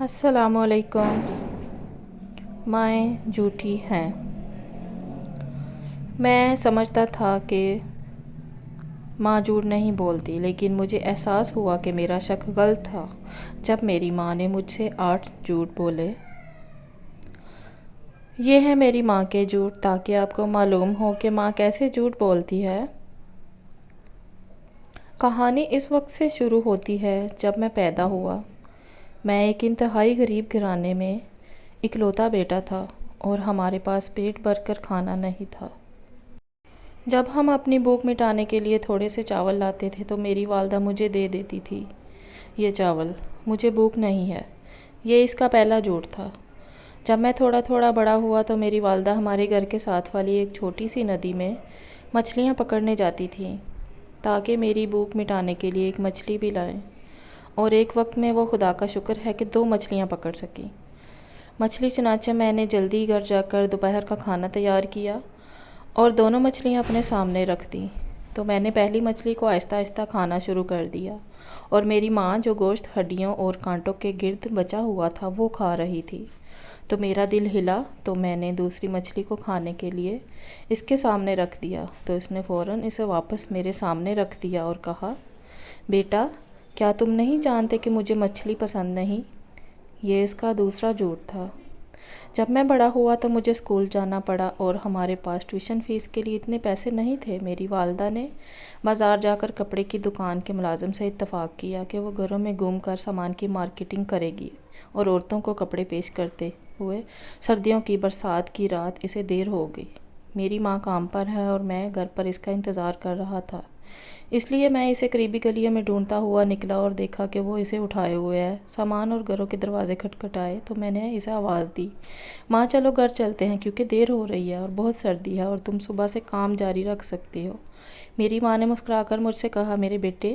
السلام علیکم۔ مائیں جھوٹی ہیں۔ میں سمجھتا تھا کہ ماں جھوٹ نہیں بولتی، لیکن مجھے احساس ہوا کہ میرا شک غلط تھا جب میری ماں نے مجھ سے 8 جھوٹ بولے۔ یہ ہے میری ماں کے جھوٹ، تاکہ آپ کو معلوم ہو کہ ماں کیسے جھوٹ بولتی ہے۔ کہانی اس وقت سے شروع ہوتی ہے جب میں پیدا ہوا۔ میں ایک انتہائی غریب گھرانے میں اکلوتا بیٹا تھا اور ہمارے پاس پیٹ بھر کر کھانا نہیں تھا۔ جب ہم اپنی بھوک مٹانے کے لیے تھوڑے سے چاول لاتے تھے تو میری والدہ مجھے دے دیتی تھی یہ چاول، مجھے بھوک نہیں ہے۔ یہ اس کا پہلا جھوٹ تھا۔ جب میں تھوڑا تھوڑا بڑا ہوا تو میری والدہ ہمارے گھر کے ساتھ والی ایک چھوٹی سی ندی میں مچھلیاں پکڑنے جاتی تھیں تاکہ میری بھوک مٹانے کے لیے ایک مچھلی بھی لائیں، اور ایک وقت میں وہ خدا کا شکر ہے کہ 2 مچھلیاں پکڑ سکیں۔ مچھلی چنانچہ میں نے جلدی گھر جا کر دوپہر کا کھانا تیار کیا اور دونوں مچھلیاں اپنے سامنے رکھ دیں تو میں نے پہلی مچھلی کو آہستہ آہستہ کھانا شروع کر دیا، اور میری ماں جو گوشت ہڈیوں اور کانٹوں کے گرد بچا ہوا تھا وہ کھا رہی تھی۔ تو میرا دل ہلا تو میں نے دوسری مچھلی کو کھانے کے لیے اس کے سامنے رکھ دیا تو اس نے فوراً اسے واپس میرے سامنے رکھ دیا اور کہا، بیٹا کیا تم نہیں جانتے کہ مجھے مچھلی پسند نہیں؟ یہ اس کا دوسرا جھوٹ تھا۔ جب میں بڑا ہوا تو مجھے اسکول جانا پڑا اور ہمارے پاس ٹیوشن فیس کے لیے اتنے پیسے نہیں تھے۔ میری والدہ نے بازار جا کر کپڑے کی دکان کے ملازم سے اتفاق کیا کہ وہ گھروں میں گھوم کر سامان کی مارکیٹنگ کرے گی اور عورتوں کو کپڑے پیش کرتے ہوئے سردیوں کی برسات کی رات اسے دیر ہو گئی۔ میری ماں کام پر ہے اور میں گھر پر اس کا انتظار کر رہا تھا، اس لیے میں اسے قریبی گلیوں میں ڈھونڈتا ہوا نکلا اور دیکھا کہ وہ اسے اٹھائے ہوئے ہے سامان اور گھروں کے دروازے کھٹکھٹائے تو میں نے اسے آواز دی، ماں چلو گھر چلتے ہیں کیونکہ دیر ہو رہی ہے اور بہت سردی ہے اور تم صبح سے کام جاری رکھ سکتے ہو۔ میری ماں نے مسکرا کر مجھ سے کہا، میرے بیٹے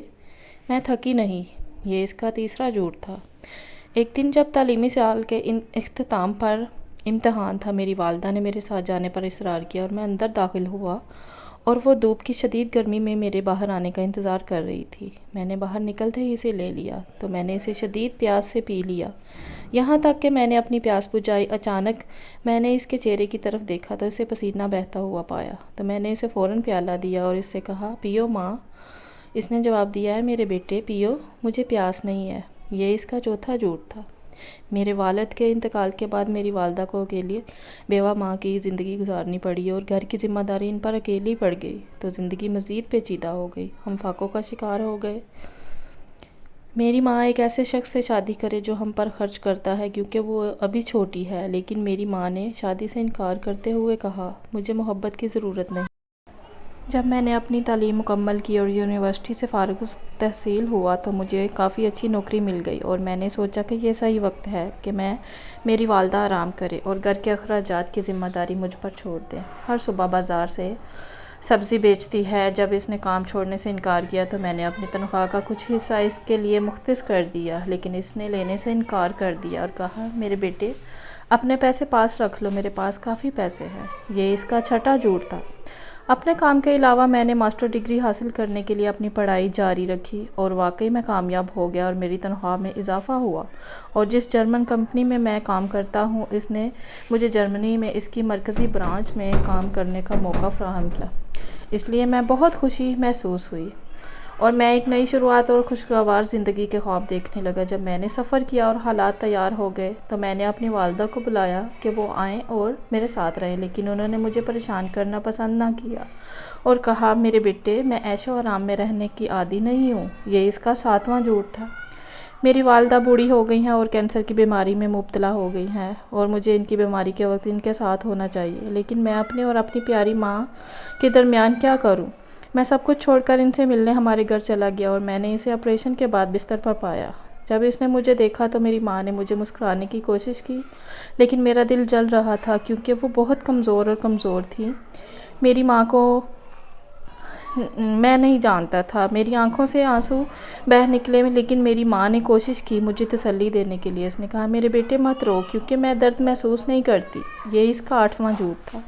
میں تھکی نہیں۔ یہ اس کا تیسرا جھوٹ تھا۔ ایک دن جب تعلیمی سال کے اختتام پر امتحان تھا، میری والدہ نے میرے ساتھ جانے پر اصرار کیا اور میں اندر داخل ہوا اور وہ دھوپ کی شدید گرمی میں میرے باہر آنے کا انتظار کر رہی تھی۔ میں نے باہر نکلتے ہی اسے لے لیا تو میں نے اسے شدید پیاس سے پی لیا، یہاں تک کہ میں نے اپنی پیاس بجھائی۔ اچانک میں نے اس کے چہرے کی طرف دیکھا تو اسے پسینہ بہتا ہوا پایا تو میں نے اسے فوراً پیالہ دیا اور اس سے کہا، پیو ماں۔ اس نے جواب دیا ہے، میرے بیٹے پیو، مجھے پیاس نہیں ہے۔ یہ اس کا چوتھا جھوٹ تھا۔ میرے والد کے انتقال کے بعد میری والدہ کو اکیلی بیوہ ماں کی زندگی گزارنی پڑی اور گھر کی ذمہ داری ان پر اکیلی پڑ گئی تو زندگی مزید پیچیدہ ہو گئی، ہم فاقوں کا شکار ہو گئے۔ میری ماں ایک ایسے شخص سے شادی کرے جو ہم پر خرچ کرتا ہے کیونکہ وہ ابھی چھوٹی ہے، لیکن میری ماں نے شادی سے انکار کرتے ہوئے کہا، مجھے محبت کی ضرورت نہیں۔ جب میں نے اپنی تعلیم مکمل کی اور یونیورسٹی سے فارغ التحصیل ہوا تو مجھے کافی اچھی نوکری مل گئی اور میں نے سوچا کہ یہ صحیح وقت ہے کہ میری والدہ آرام کرے اور گھر کے اخراجات کی ذمہ داری مجھ پر چھوڑ دیں۔ ہر صبح بازار سے سبزی بیچتی ہے۔ جب اس نے کام چھوڑنے سے انکار کیا تو میں نے اپنی تنخواہ کا کچھ حصہ اس کے لیے مختص کر دیا، لیکن اس نے لینے سے انکار کر دیا اور کہا، میرے بیٹے اپنے پیسے پاس رکھ لو، میرے پاس کافی پیسے ہیں۔ یہ اس کا چھٹا جھوٹ تھا۔ اپنے کام کے علاوہ میں نے ماسٹر ڈگری حاصل کرنے کے لیے اپنی پڑھائی جاری رکھی اور واقعی میں کامیاب ہو گیا اور میری تنخواہ میں اضافہ ہوا، اور جس جرمن کمپنی میں میں کام کرتا ہوں اس نے مجھے جرمنی میں اس کی مرکزی برانچ میں کام کرنے کا موقع فراہم کیا، اس لیے میں بہت خوشی محسوس ہوئی اور میں ایک نئی شروعات اور خوشگوار زندگی کے خواب دیکھنے لگا۔ جب میں نے سفر کیا اور حالات تیار ہو گئے تو میں نے اپنی والدہ کو بلایا کہ وہ آئیں اور میرے ساتھ رہیں، لیکن انہوں نے مجھے پریشان کرنا پسند نہ کیا اور کہا، میرے بیٹے میں عیش و آرام میں رہنے کی عادی نہیں ہوں۔ یہ اس کا 7واں جھوٹ تھا۔ میری والدہ بوڑھی ہو گئی ہیں اور کینسر کی بیماری میں مبتلا ہو گئی ہیں اور مجھے ان کی بیماری کے وقت ان کے ساتھ ہونا چاہیے، لیکن میں اپنے اور اپنی پیاری ماں کے درمیان کیا کروں؟ میں سب کچھ چھوڑ کر ان سے ملنے ہمارے گھر چلا گیا اور میں نے اسے آپریشن کے بعد بستر پر پایا۔ جب اس نے مجھے دیکھا تو میری ماں نے مجھے مسکرانے کی کوشش کی، لیکن میرا دل جل رہا تھا کیونکہ وہ بہت کمزور تھی۔ میری ماں کو میں نہیں جانتا تھا۔ میری آنکھوں سے آنسو بہہ نکلے، لیکن میری ماں نے کوشش کی مجھے تسلی دینے کے لیے۔ اس نے کہا، میرے بیٹے مت رو کیونکہ میں درد محسوس نہیں کرتی۔ یہ اس کا 8واں جھوٹ تھا۔